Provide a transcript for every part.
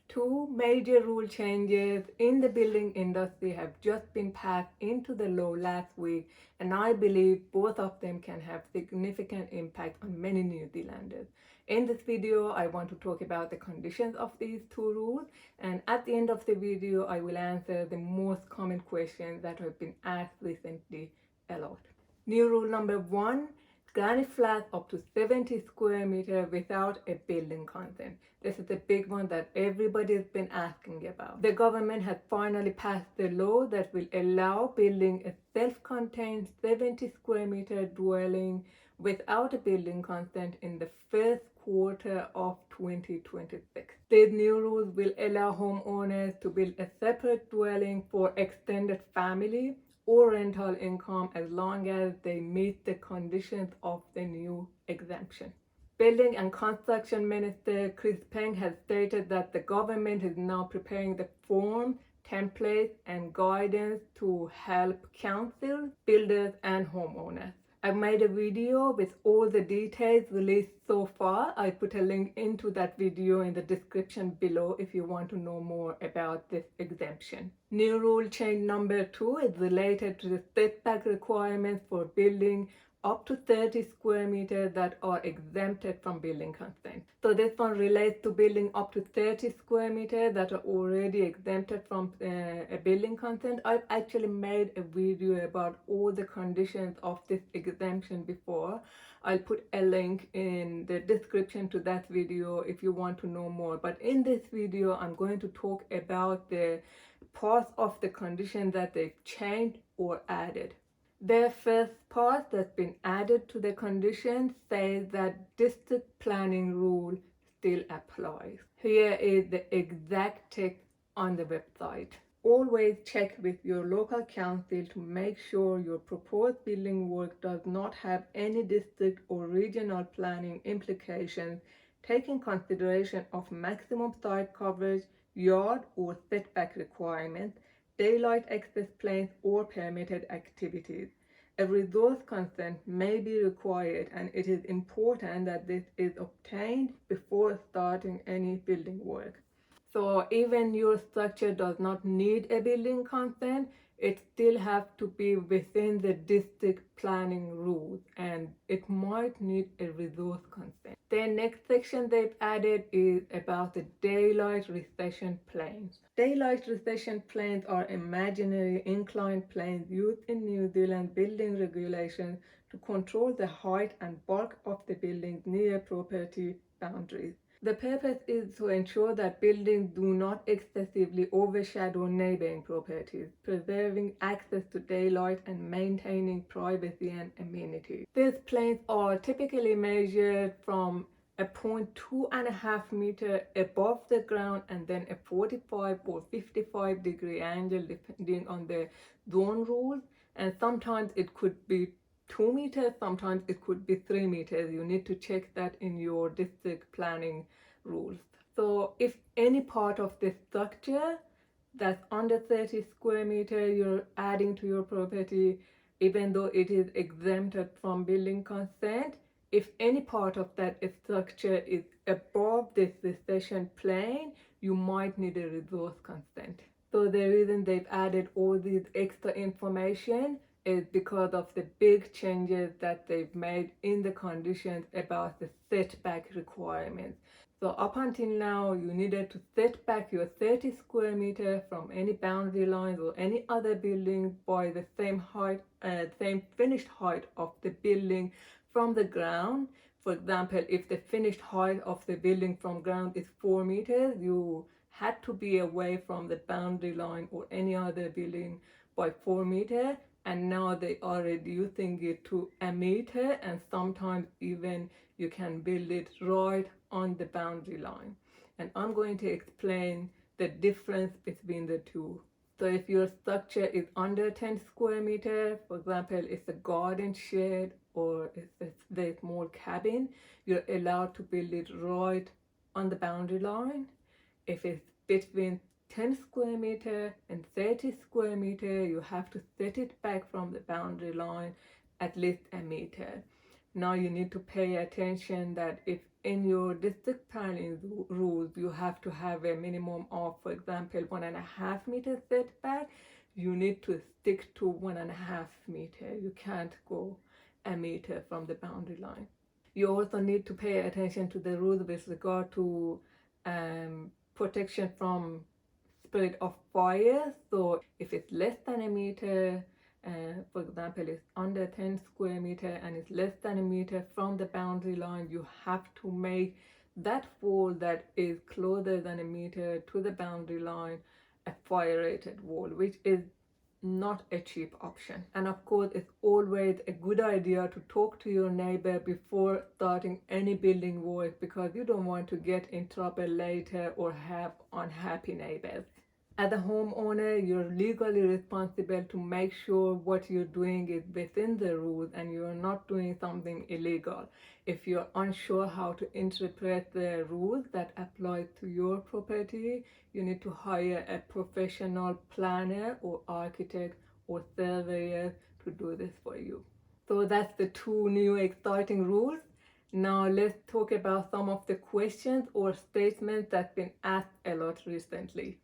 Two major rule changes in the building industry have just been passed into the law last week, and I believe both of them can have significant impact on many New Zealanders. In this video, I want to talk about the conditions of these two rules, and at the end of the video, I will answer the most common questions that have been asked recently a lot. New rule number one: granite flats up to 70 square meters without a building consent. This is the big one that everybody's been asking about. The government has finally passed the law that will allow building a self-contained 70 square meter dwelling without a building consent in the first quarter of 2026. These new rules will allow homeowners to build a separate dwelling for extended family or rental income as long as they meet the conditions of the new exemption. Building and Construction Minister Chris Peng has stated that the government is now preparing the form, templates, and guidance to help councils, builders, and homeowners. I've made a video with all the details released so far. I put a link into that video in the description below if you want to know more about this exemption. New rule change number 2 is related to the setback requirements for building up to 30 square meters that are exempted from building consent. So this one relates to building up to 30 square meters that are already exempted from a building consent. I've actually made a video about all the conditions of this exemption before. I'll put a link in the description to that video if you want to know more. But in this video, I'm going to talk about the parts of the condition that they've changed or added. The first part that's been added to the condition says that district planning rule still applies. Here is the exact text on the website. Always check with your local council to make sure your proposed building work does not have any district or regional planning implications, taking consideration of maximum site coverage, yard or setback requirements, daylight access planes, or permitted activities. A resource consent may be required, and it is important that this is obtained before starting any building work. So even your structure does not need a building consent, it still has to be within the district planning rules, and it might need a resource consent. The next section they've added is about the daylight recession planes. Daylight recession planes are imaginary inclined planes used in New Zealand building regulations to control the height and bulk of the buildings near property boundaries. The purpose is to ensure that buildings do not excessively overshadow neighboring properties, preserving access to daylight and maintaining privacy and amenities. These planes are typically measured from a point 2.5 meter above the ground and then a 45 or 55 degree angle depending on the zone rules, and sometimes it could be 2 meters, sometimes it could be 3 meters. You need to check that in your district planning rules. So if any part of the structure that's under 30 square meters you're adding to your property, even though it is exempted from building consent, if any part of that structure is above this recession plane, you might need a resource consent. So the reason they've added all these extra information is because of the big changes that they've made in the conditions about the setback requirements. So up until now, you needed to set back your 30 square meter from any boundary lines or any other building by the same height, same finished height of the building from the ground. For example, if the finished height of the building from ground is 4 meters, you had to be away from the boundary line or any other building by 4 meters. And now they are reducing it to a meter, and sometimes even you can build it right on the boundary line. And I'm going to explain the difference between the two. So if your structure is under 10 square meters, for example, it's a garden shed or it's a small cabin, you're allowed to build it right on the boundary line. If it's between 10 square meter and 30 square meter, you have to set it back from the boundary line at least a meter. Now you need to pay attention that if in your district planning rules, you have to have a minimum of, for example, 1.5 meter setback. You need to stick to 1.5 meter. You can't go a meter from the boundary line. You also need to pay attention to the rules with regard to protection from spread of fire. So if it's less than a meter, for example, it's under 10 square meter and it's less than a meter from the boundary line, you have to make that wall that is closer than a meter to the boundary line a fire rated wall, which is not a cheap option. And of course, it's always a good idea to talk to your neighbor before starting any building work, because you don't want to get in trouble later or have unhappy neighbors. As a homeowner, you're legally responsible to make sure what you're doing is within the rules and you're not doing something illegal. If you're unsure how to interpret the rules that apply to your property, you need to hire a professional planner or architect or surveyor to do this for you. So that's the two new exciting rules. Now let's talk about some of the questions or statements that's been asked a lot recently.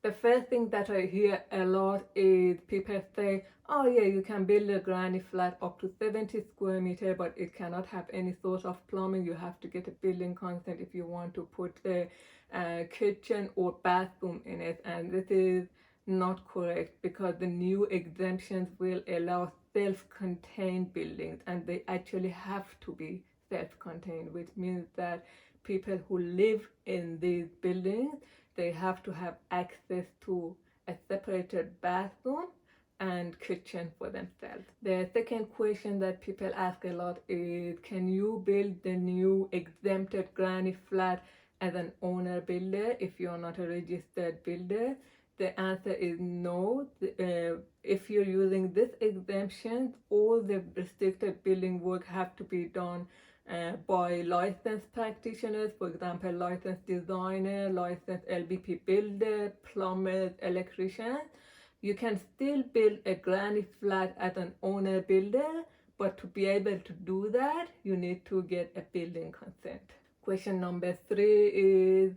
The first thing that I hear a lot is people say, oh yeah, you can build a granny flat up to 70 square meter, but it cannot have any sort of plumbing. You have to get a building consent if you want to put a kitchen or bathroom in it. And this is not correct, because the new exemptions will allow self-contained buildings, and they actually have to be self-contained, which means that people who live in these buildings, they have to have access to a separated bathroom and kitchen for themselves. The second question that people ask a lot is, can you build the new exempted granny flat as an owner builder if you're not a registered builder? The answer is no. If you're using this exemption, all the restricted building work have to be done by licensed practitioners, for example, licensed designer, licensed LBP builder, plumbers, electricians. You can still build a granny flat as an owner builder, but to be able to do that, you need to get a building consent. Question number 3 is,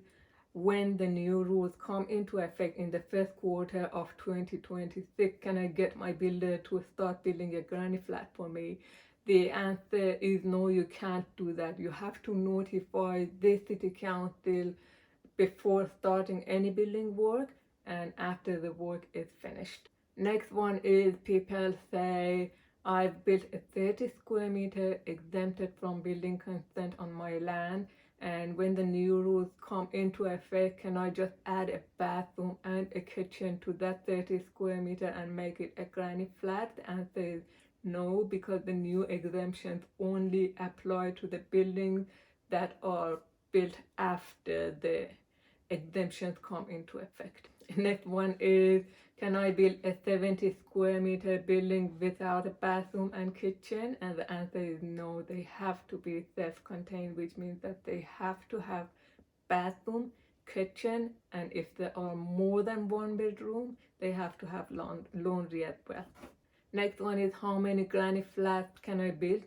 when the new rules come into effect in the first quarter of 2026, can I get my builder to start building a granny flat for me? The answer is no, you can't do that. You have to notify the city council before starting any building work and after the work is finished. Next one is, people say, I've built a 30 square meter exempted from building consent on my land, and when the new rules come into effect, can I just add a bathroom and a kitchen to that 30 square meter and make it a granny flat? The answer is no, because the new exemptions only apply to the buildings that are built after the exemptions come into effect. Next one is, can I build a 70 square meter building without a bathroom and kitchen? And the answer is no, they have to be self-contained, which means that they have to have bathroom, kitchen, and if there are more than one bedroom, they have to have laundry as well. Next one is, how many granny flats can I build?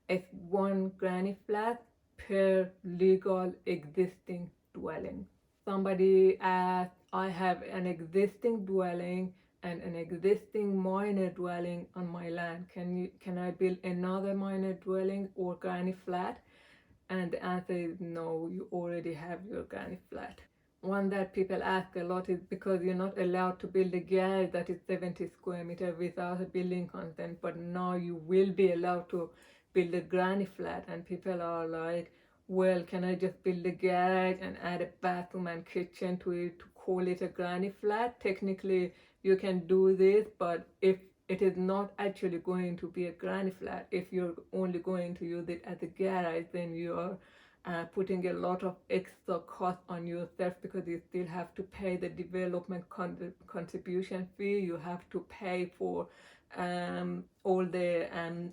It's one granny flat per legal existing dwelling. Somebody asked, I have an existing dwelling and an existing minor dwelling on my land. Can I build another minor dwelling or granny flat? And the answer is no, you already have your granny flat. One that people ask a lot is, because you're not allowed to build a garage that is 70 square meter without a building consent, but now you will be allowed to build a granny flat. And people are like, well, can I just build a garage and add a bathroom and kitchen to it to call it a granny flat? Technically, you can do this, but if it is not actually going to be a granny flat, if you're only going to use it as a garage, then you're putting a lot of extra cost on yourself, because you still have to pay the development contribution fee, you have to pay for all the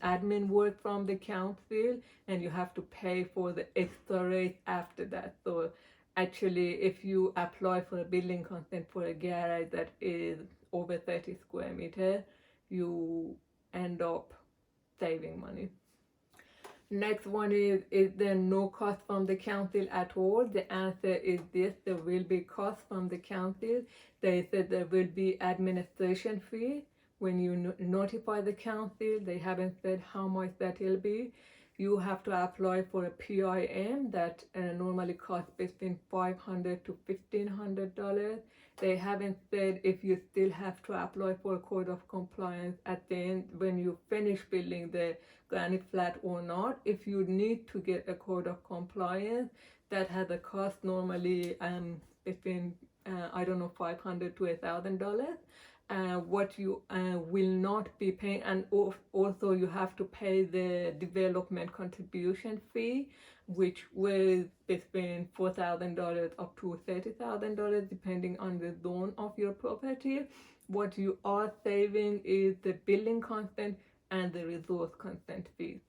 admin work from the council, and you have to pay for the extra rate after that. So actually, if you apply for a building consent for a garage that is over 30 square meter, you end up saving money. Next one is there no cost from the council at all? The answer is yes, there will be cost from the council. They said there will be administration fee when you notify the council. They haven't said how much that will be. You have to apply for a PIM that normally costs between $500 to $1,500. They haven't said if you still have to apply for a code of compliance at the end when you finish building the granite flat or not. If you need to get a code of compliance, that has a cost normally between I don't know, $500 to $1,000. What you will not be paying, and also you have to pay the development contribution fee, which was between $4,000 up to $30,000 depending on the zone of your property. What you are saving is the building consent and the resource consent fees.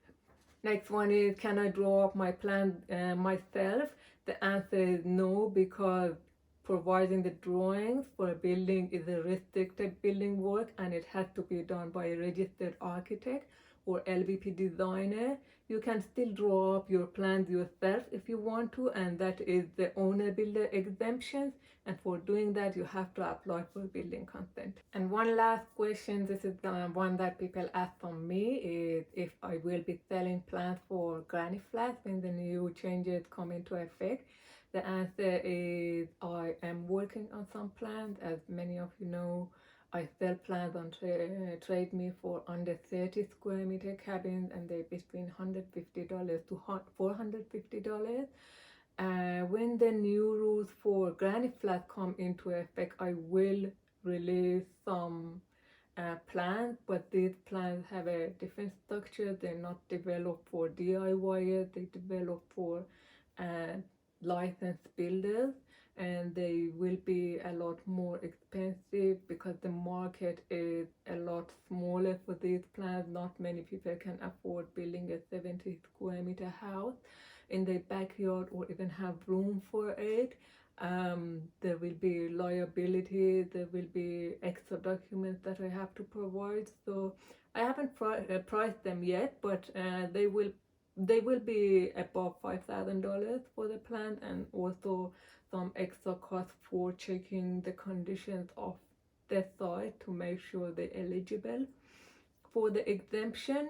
Next one is, can I draw up my plan myself? The answer is no, because providing the drawings for a building is a restricted building work and it has to be done by a registered architect or LVP designer. You can still draw up your plans yourself if you want to, and that is the owner builder exemptions, and for doing that you have to apply for building consent. And one last question, this is the one that people ask from me, is if I will be selling plans for granite flats when the new changes come into effect. The answer is I am working on some plans. As many of you know, I sell plans on Trade Me for under 30 square meter cabins, and they're between $150 to $450. When the new rules for granite flat come into effect, I will release some plans, but these plans have a different structure. They're not developed for DIYers, they developed for licensed builders, and they will be a lot more expensive because the market is a lot smaller for these plans. Not many people can afford building a 70 square meter house in their backyard or even have room for it. There will be liability, there will be extra documents that I have to provide. So I haven't priced them yet, but they will be above $5,000 for the plant, and also some extra cost for checking the conditions of the site to make sure they're eligible for the exemption.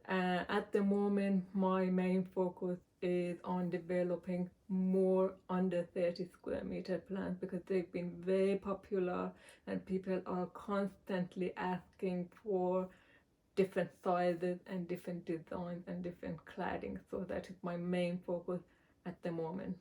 At the moment, my main focus is on developing more under 30 square meter plants because they've been very popular and people are constantly asking for different sizes and different designs and different cladding. So that is my main focus at the moment.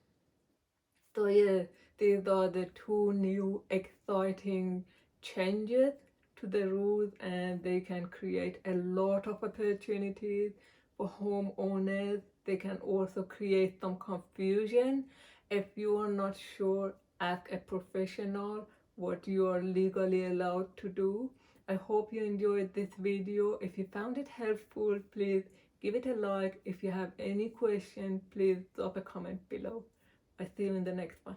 So yeah, these are the two new exciting changes to the rules, and they can create a lot of opportunities for homeowners. They can also create some confusion. If you are not sure, ask a professional what you are legally allowed to do. I hope you enjoyed this video. If you found it helpful, please give it a like. If you have any question, please drop a comment below. I see you in the next one.